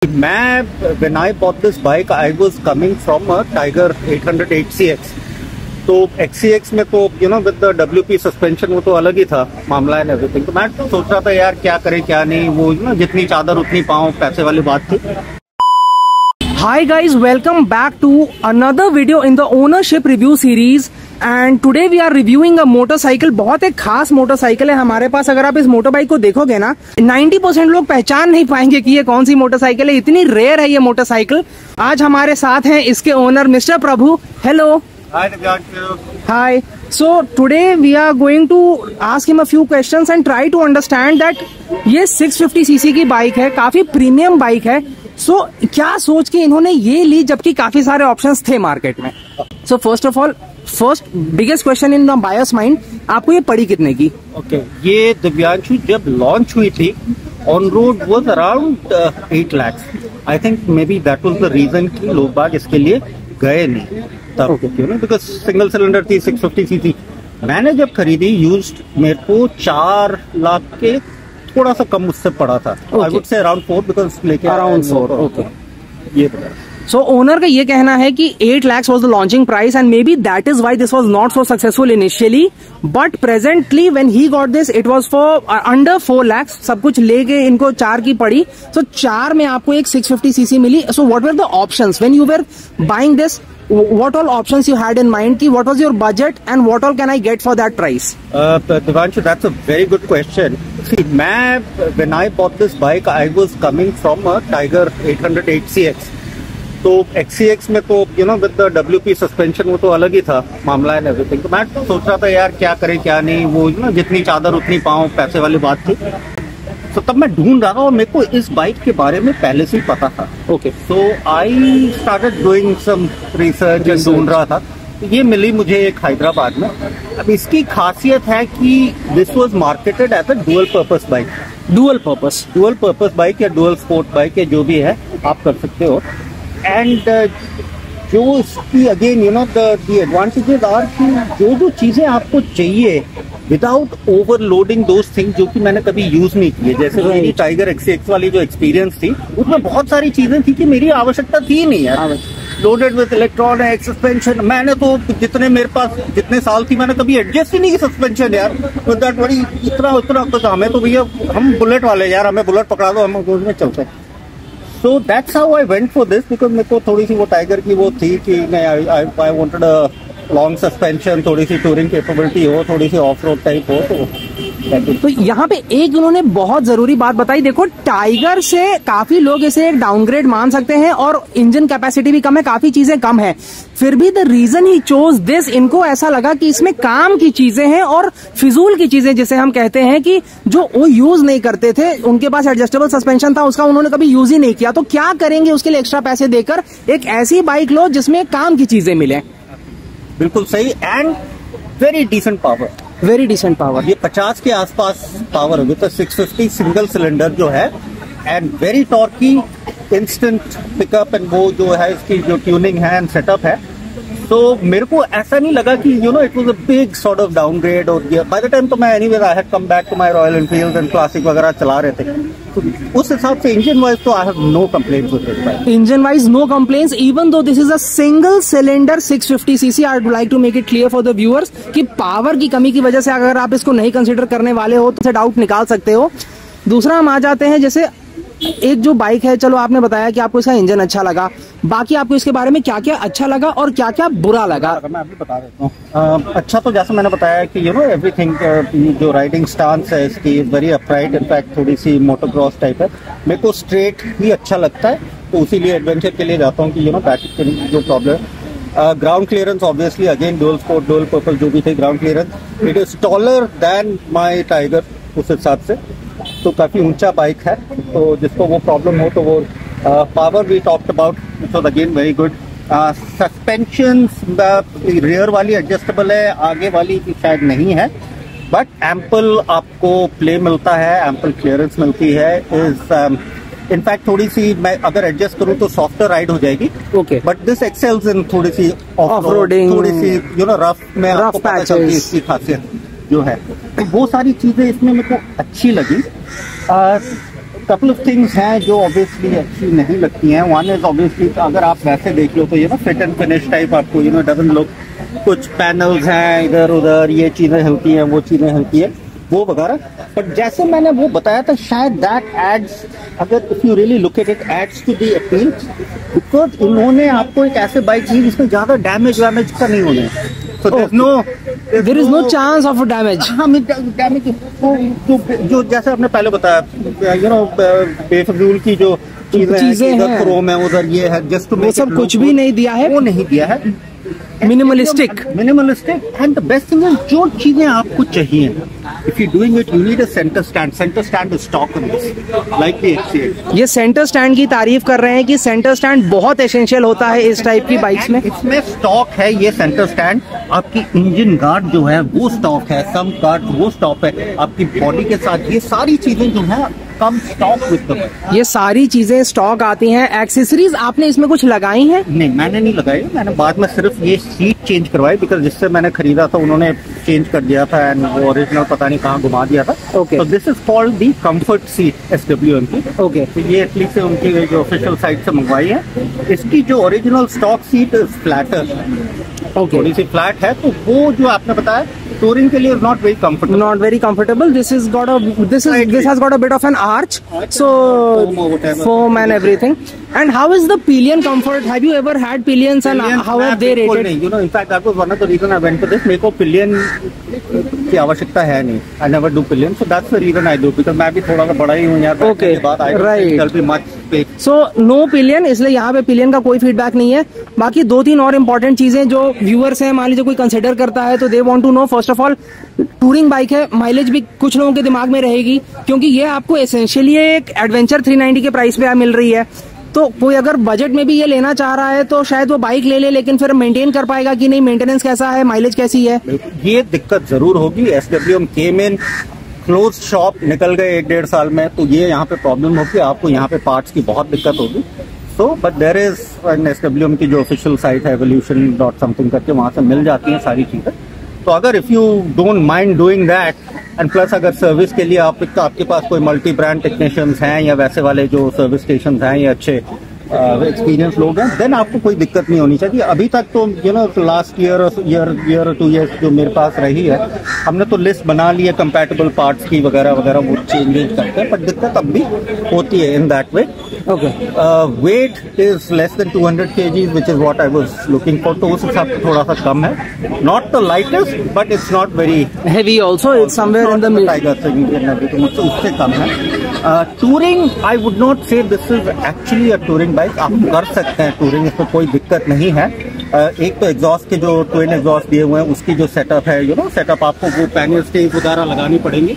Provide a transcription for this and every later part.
मैं when I bought this bike, I was coming from a Tiger 800 HCX. तो XCX में तो with the WP suspension वो तो अलग ही था मामला एंड एवरीथिंग। तो मैं सोच रहा था यार क्या करें क्या नहीं, वो जितनी चादर उतनी पाँव पैसे वाली बात थी। Hi guys, welcome back to another video in the ownership review series and today we are reviewing a motorcycle। बहुत एक खास मोटरसाइकिल है हमारे पास। अगर आप इस मोटर बाइक को देखोगे ना 90% लोग पहचान नहीं पाएंगे कि ये कौन सी मोटरसाइकिल है, इतनी रेयर है ये मोटरसाइकिल। आज हमारे साथ हैं इसके owner mister Prabhu. Hello. Hi. So today we are going to ask him a few questions and try to understand that ये 650cc की बाइक है, काफी प्रीमियम बाइक है। So क्या सोच के इन्होंने ये ली जबकि काफी सारे ऑप्शंस थे मार्केट में। So first of all, biggest question in the buyers mind, आपको ये पड़ी कितने की? ओके, ये दिव्यांशु जब लॉन्च हुई थी on road was around 8 lakh. I think maybe that was the reason कि लोग बाग इसके लिए गए नहीं तब, बिकॉज सिंगल सिलेंडर थी 650cc। मैंने जब खरीदी यूज्ड, मेरे को 4 लाख के थोड़ा सा कम उससे पड़ा था। I would say around 4 because लेके अराउंड 4। ओके, ये बता। So ओनर का ये कहना है कि 8 lakhs was the launching price and maybe that is why this was not so successful initially, but presently when he got this it was for under 4 lakhs। सब कुछ लेके इनको 4 की पड़ी। So 4 में आपको एक 650cc milli. So what were the options when you were buying this? What all options you had in mind? Ki what was your budget and what all can I get for that price? Devanshu, that's a very good question. See, when I bought this bike, I was coming from a Tiger 800 HCX. तो XCX में तो with the WP suspension वो तो अलग ही था मामला and everything. तो मैं सोच रहा था यार क्या करें क्या नहीं, वो जितनी चादर उतनी पाँव पैसे वाली बात थी। तो तब मैं ढूंढ रहा था और मेरे को इस बाइक के बारे में पहले से ही पता था। ओके, तो I started doing some research and ढूंढ रहा था। तो ये मिली मुझे एक हैदराबाद में। अब इसकी खासियत है कि this was marketed as a dual purpose bike. Dual purpose bike या डुअल स्पोर्ट बाइक या जो भी है आप कर सकते हो। एंड जो इसकी अगेन the advantages are कि जो चीजें आपको चाहिए विदाउट ओवरलोडिंग दोज थिंग्स जो कि मैंने कभी यूज नहीं किए। जैसे मेरी टाइगर XCX वाली जो एक्सपीरियंस थी उसमें बहुत सारी चीजें थी कि मेरी आवश्यकता थी नहीं यार। लोडेड विद इलेक्ट्रॉनिक सस्पेंशन, मैंने तो जितने मेरे पास जितने साल थी मैंने कभी एडजस्ट ही नहीं की सस्पेंशन यार। विद दैट बड़ी इतना तो हमें तो भैया हम बुलेट वाले यार, हमें बुलेट पकड़ा दो, हम उसमें चलते हैं। So that's how I went for this because मेरे को थोड़ी सी वो टाइगर की वो थी कि I wanted a long suspension, थोड़ी सी टूरिंग कैपेबिलिटी हो, थोड़ी सी ऑफ रोड टाइप हो। तो यहाँ पे एक उन्होंने बहुत जरूरी बात बताई। देखो, टाइगर से काफी लोग इसे एक डाउनग्रेड मान सकते हैं और इंजन कैपेसिटी भी कम है, काफी चीजें कम है। फिर भी the reason he chose this, इनको ऐसा लगा कि इसमें काम की चीजें हैं और फिजूल की चीजें जिसे हम कहते हैं कि जो वो यूज नहीं करते थे। उनके पास एडजस्टेबल सस्पेंशन था, उसका उन्होंने कभी यूज ही नहीं किया। तो क्या करेंगे उसके लिए एक्स्ट्रा पैसे देकर एक ऐसी बाइक लो जिसमें काम की चीजें मिले। बिल्कुल सही। एंड वेरी डिसेंट पावर, ये 50 के आसपास पावर होगी। तो 650 सिंगल सिलेंडर जो है and very torquey, instant pickup and वो जो है इसकी जो ट्यूनिंग है एंड सेटअप है। तो मेरे को ऐसा नहीं लगा कि it was a big sort of downgrade. और बाय द टाइम तो मैं anyways I had come back to my Royal Enfield and classic वगैरह चला रहे थे। तो उस हिसाब से इंजन वाइज तो I have no complaints with this bike. Engine wise no complaints, even though this is a single cylinder 650cc। I would like to make it clear for the viewers कि power की कमी की वजह से अगर आप इसको नहीं कंसिडर करने वाले हो तो डाउट निकाल सकते हो। दूसरा हम आ जाते हैं, जैसे एक जो बाइक है, चलो आपने बताया कि आपको इसका इंजन अच्छा लगा, बाकी आपको इसके बारे में क्या क्या अच्छा लगा और क्या क्या बुरा लगा? मैं अभी बता देता हूँ। अच्छा तो जैसे मैंने बताया कि एवरीथिंग, जो राइडिंग स्टांस है इसकी वेरी अपराइट, इनफैक्ट थोड़ी सी मोटोक्रॉस टाइप है। मेरे को स्ट्रेट ही अच्छा लगता है, तो उसीलिए एडवेंचर के लिए जाता हूँ कि बैक की जो problem. Ground clearance obviously again dual sport dual purpose जो भी थे, ground clearance it is taller than my tiger उस हिसाब से, तो काफी ऊंचा बाइक है। तो जिसको वो प्रॉब्लम हो तो वो power we talked about, it was again very good. Suspension rear वाली एडजस्टेबल है, आगे वाली शायद नहीं है, बट एम्पल आपको प्ले मिलता है, एम्पल क्लियरेंस मिलती है। इज इनफैक्ट थोड़ी सी मैं अगर एडजस्ट करूं तो सॉफ्टर राइड हो जाएगी। ओके, बट दिस एक्सेल्स इन थोड़ी सी ऑफ रोडिंग, थोड़ी सी रफ में आपको पता चलती है इसकी खासियत जो है। तो वो सारी चीजें इसमें मेरे को अच्छी लगी। couple of things हैं जो obviously अच्छी नहीं लगती हैं. One is obviously अगर आप वैसे देख लो तो ये ना fit and finish type आपको doesn't look. कुछ पैनल्स हैं इधर उधर, ये चीजें हिलती हैं, वो चीजें हिलती है, वो वगैरह. बट जैसे मैंने वो बताया था, शायद दैट एड्स, अगर if you really look at it, aids to the appeal, because इन्होंने आपको एक ऐसे बाइक दी जिसमें ज्यादा डैमेज का नहीं होने. So there is no chance of damage. हाँ, डैमेज जो जैसे आपने पहले बताया, बेफजूल की जो चीजें हैं, क्रोम है उधर, ये है, जस्ट वो सब कुछ भी नहीं दिया है, वो नहीं दिया है. Minimalistic and the best thing is जो चीजें आपको चाहिए, if you doing it, you need a centre stand is stock in this, like the XCX. ये सेंटर स्टैंड की तारीफ कर रहे हैं कि सेंटर स्टैंड बहुत एसेंशियल होता है इस टाइप की बाइक्स में. इसमें स्टॉक है ये सेंटर स्टैंड. आपकी इंजन गार्ड जो है वो स्टॉक है, सम गार्ड वो स्टॉक है, आपकी बॉडी के साथ ये सारी चीजें जो है कम स्टॉक विद द बाइक. ये सारी चीजें स्टॉक आती हैं. एक्सेसरीज आपने इसमें कुछ लगाई हैं? नहीं, मैंने नहीं लगाई. मैंने बाद में सिर्फ ये सीट चेंज करवाई, बिकॉज जिससे मैंने खरीदा था उन्होंने चेंज कर दिया था एंड वो ओरिजिनल पता नहीं कहाँ घुमा दिया था. ओके, तो this is called the comfort seat SWM की. ओके, तो ये इटली से उनकी जो ऑफिशियल साइट से मंगवाई है. इसकी जो original stock seat is flatter, थोड़ी सी फ्लैट है, तो वो जो आपने बताया touring के लिए is not very comfortable. This has got a bit of an arch, so foam and everything. And how is the pillion comfort? Have you ever had pillions and how have they rated? In fact, that was one of the reason I went for this. मेरे को pillion की आवश्यकता है नहीं. I never do pillion, so that's the reason I do, because मैं भी थोड़ा सा बड़ा ही हूँ यार. Okay, right. So no pillion, इसलिए यहाँ पे pillion का कोई फीडबैक नहीं है. बाकी 2-3 और इम्पोर्टेंट चीजें जो व्यूअर्स हैं, मान लीजिए कोई कंसिडर करता है, तो they want to know. First of all, touring bike है, माइलेज भी कुछ लोगों के दिमाग में रहेगी, क्योंकि ये आपको एसेंशियली एक एडवेंचर 390 के प्राइस पे मिल रही है. तो कोई अगर बजट में भी ये लेना चाह रहा है तो शायद वो बाइक ले ले, लेकिन फिर मेंटेन कर पाएगा कि नहीं, मेंटेनेंस कैसा है, माइलेज कैसी है, ये दिक्कत जरूर होगी. SWM came in close shop, निकल गए 1-1.5 साल में, तो ये यहाँ पे प्रॉब्लम होगी. आपको यहाँ पे पार्ट्स की बहुत दिक्कत होगी. So but there is an SWM की जो ऑफिशियल साइट है evolution.something करके, वहां से मिल जाती हैं सारी चीजें. तो अगर if you don't mind doing that, and plus अगर सर्विस के लिए आपके पास कोई मल्टी ब्रांड टेक्नीशियंस हैं या वैसे वाले जो सर्विस स्टेशन हैं या अच्छे एक्सपीरियंस लोग हैं, देन आपको कोई दिक्कत नहीं होनी चाहिए. अभी तक तो लास्ट ईयर 2 ईयर्स जो मेरे पास रही है, हमने तो लिस्ट बना ली है कंपैटिबल पार्ट्स की वगैरह वगैरह, वो चेंज करते हैं, बट दिक्कत अब भी होती है in that way. Okay, weight is less than 200 kg, which is what I was looking for. तो उस हिसाब से थोड़ा सा कम है. Not the lightest, but it's not very heavy also. It's somewhere in the mid, उससे कम है. Touring, I would not say this is actually a touring bike. आप कर सकते हैं टूरिंग, इसमें कोई दिक्कत नहीं है. एक तो एग्जॉस्ट के जो ट्विन एग्जॉस्ट दिए हुए हैं, उसकी जो सेटअप है, सेटअप आपको वो पैनल स्टेज वगैरह लगानी पड़ेंगी.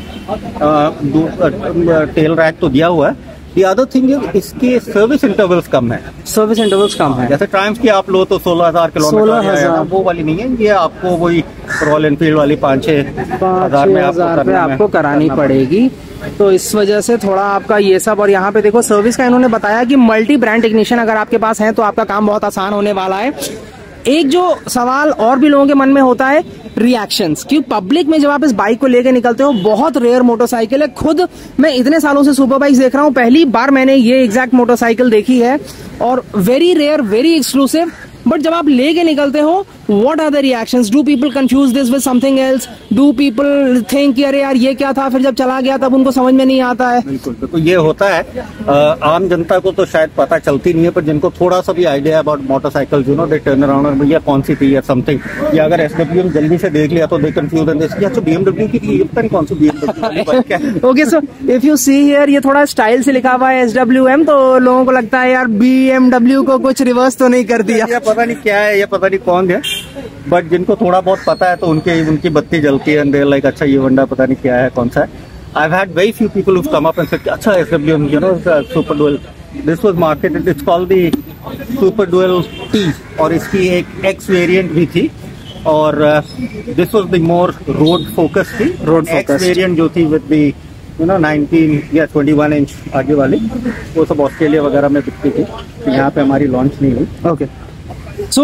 टेल रैक तो दिया हुआ है. The other thing is इसके सर्विस इंटरवल्स कम है. जैसे ट्रायम्फ की आप लो तो 16,000 किलोमीटर, वो वाली नहीं है. ये आपको वही रॉयल एनफील्ड वाली 5-6 हज़ार में आपको करानी पड़ेगी. तो इस वजह से थोड़ा आपका ये सब. और यहाँ पे देखो सर्विस का इन्होंने बताया कि मल्टी ब्रांड टेक्नीशियन अगर आपके पास है तो आपका काम बहुत आसान होने वाला है. एक जो सवाल और भी लोगों के मन में होता है, रिएक्शंस, क्योंकि पब्लिक में जब आप इस बाइक को लेकर निकलते हो, बहुत रेयर मोटरसाइकिल है. खुद मैं इतने सालों से सुपर बाइक्स देख रहा हूँ, पहली बार मैंने ये एग्जैक्ट मोटरसाइकिल देखी है, और very rare, very exclusive. But जब आप लेके निकलते हो, what are the reactions? Do people confuse this with something else? Do people think कि अरे यार ये क्या था, फिर जब चला गया तब उनको समझ में नहीं आता है? बिल्कुल बिल्कुल, ये होता है. आम जनता को तो शायद पता चलती नहीं है, पर जिनको थोड़ा सा भी आइडिया है about motorcycle, they turn around, भैया कौन सी थी या समथिंग, या अगर SWM जल्दी से देख लिया तो दे कंफ्यूज एंड दिस, अच्छा BMW की थी, पता नहीं कौन सी BMW. Okay, so if you see here, ये थोड़ा स्टाइल से लिखा हुआ है SWM, तो लोगों को लगता है यार BMW को कुछ रिवर्स तो नहीं कर दिया. पता नहीं क्या है, ये पता नहीं कौन है, बट जिनको थोड़ा बहुत पता है तो उनकी बत्ती जलती है, एंड दे लाइक अच्छा ये वंडा पता नहीं क्या है, कौन सा है. I've had very few people who've come up and said अच्छा SWM, Super Dual, this was marketed, it's called the Super Dual T, और इसकी एक X variant भी थी, और this was the more road focused थी. X variant जो थी with the 19 या 21 इंच आगे वाली, वो सब ऑस्ट्रेलिया वगैरह में बिकती थी. यहाँ पे हमारी लॉन्च नहीं हुई. Okay, So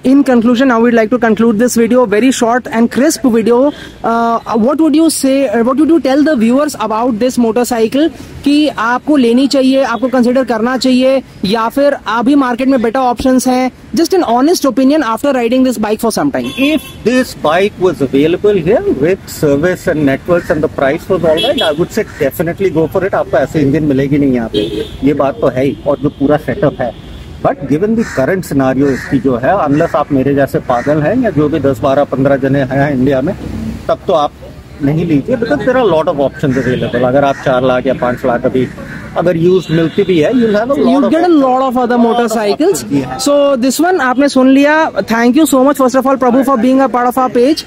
in conclusion, I would like to conclude this video, very short and crisp video. What would you say, what would you tell the viewers about this motorcycle कि आपको लेनी चाहिए, आपको कंसिडर करना चाहिए, या फिर अभी मार्केट में बेटर ऑप्शंस हैं? Just an honest opinion after riding this bike for some time. If this bike was available here with service and networks and the price was all right, I would say definitely go for it. आपको ऐसे engine मिलेगी नहीं यहाँ पे, ये बात तो है ही, और जो पूरा सेटअप है. But given the current scenario इसकी जो है, अनलेस आप मेरे जैसे पागल हैं या जो भी 10, 12, 15 जने हैं इंडिया में, तब तो आप नहीं लीजिए, because there are lot of options available. अगर आप 4 लाख या 5 लाख अभी अगर यूज मिलती भी है, you get a lot of other motorcycles. So this one आपने सुन लिया. Thank you so much first of all Prabhu for being a part of our page.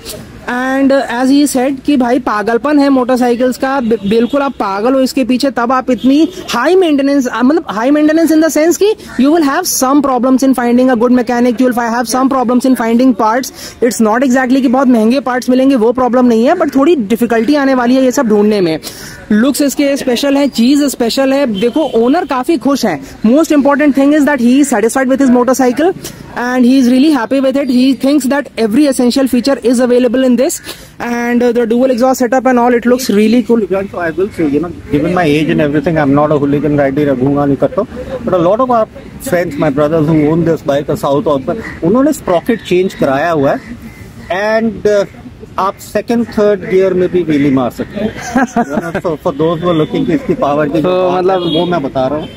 And as he said कि भाई पागलपन है मोटरसाइकिल्स का, बिल्कुल आप पागल हो इसके पीछे, तब आप इतनी हाई मेंटेनेंस, मतलब high maintenance in the sense कि you will have some problems in finding a good mechanic, you will have some problems in finding parts. It's not exactly कि बहुत महंगे पार्ट्स मिलेंगे, वो प्रॉब्लम नहीं है, बट थोड़ी डिफिकल्टी आने वाली है ये सब ढूंढने में. लुक्स इसके स्पेशल है, चीज स्पेशल है. देखो ओनर काफी खुश है. Most important thing is that he is satisfied with his motorcycle and he is really happy with it. He thinks that every essential feature is available in this, and the dual exhaust setup and all, it looks really cool. So I will say, given my age and everything, I'm not a hooligan rider, ghunga nahi karta, but a lot of our friends, my brothers who own this bike, South Austin, उन्होंने sprocket change कराया हुआ है, and आप second third gear में भी wheelie मार सकते हैं. So for those who are looking कि इसकी पावर की मतलब वो मैं बता रहा हूँ,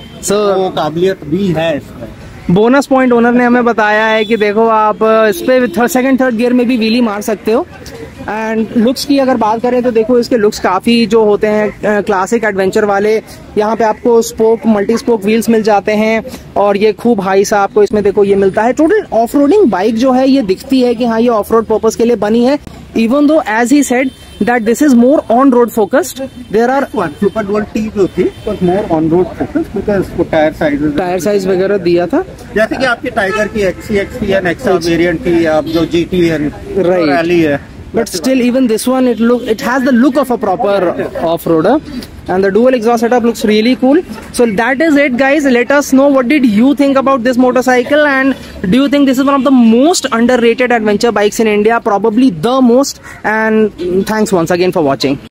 वो काबिलियत भी है इसमें. बोनस पॉइंट ओनर ने हमें बताया है कि देखो आप इस पे सेकंड थर्ड गियर में भी व्हीली मार सकते हो. एंड लुक्स की अगर बात करें तो देखो इसके लुक्स काफी जो होते हैं क्लासिक एडवेंचर वाले. यहाँ पे आपको स्पोक, मल्टी स्पोक व्हील्स मिल जाते हैं, और ये खूब हाई सा आपको इसमें देखो ये मिलता है. टोटल ऑफ रोडिंग बाइक जो है ये दिखती है कि हाँ ये ऑफ रोड पर्पज के लिए बनी है, even though as he said that this is more on road focused. There are Super Dual T जो थी was more on road focused because उसको टायर साइज वगैरह दिया था, जैसे कि आपकी टाइगर की XCX थी या नेक्सा वेरिएंट थी, आप जो GT रैली है. But still even this one it has the look of a proper off-roader, and the dual exhaust setup looks really cool. So that is it guys. Let us know what did you think about this motorcycle, and do you think this is one of the most underrated adventure bikes in India? Probably the most. And thanks once again for watching.